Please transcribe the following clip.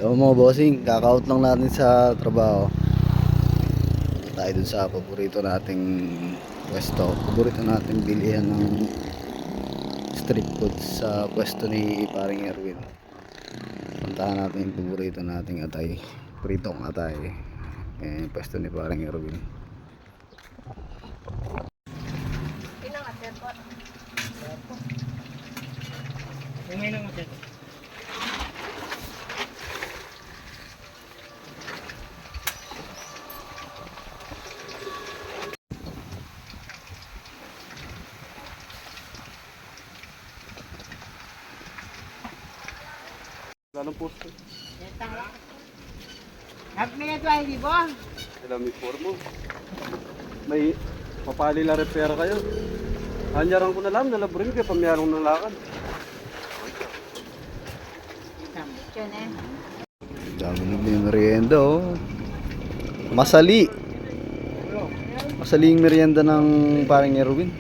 So mga bossing, kaka-out lang natin sa trabaho. Tayo dun sa paborito nating pwesto. Paborito nating bilihan ng street food sa pwesto ni paring Erwin. Puntahan natin yung paborito nating atay. Pritong atay. Yung pwesto ni paring Erwin. Anong posto? Minute ay di ba? Ilang may formo. May papalila repair kayo. Hanyarang ko na lang, nalabrin kayo pamayarong ng lakad. Yun eh. Dami na may merienda oh. Masali. Masali yung merienda ng paring Erwin.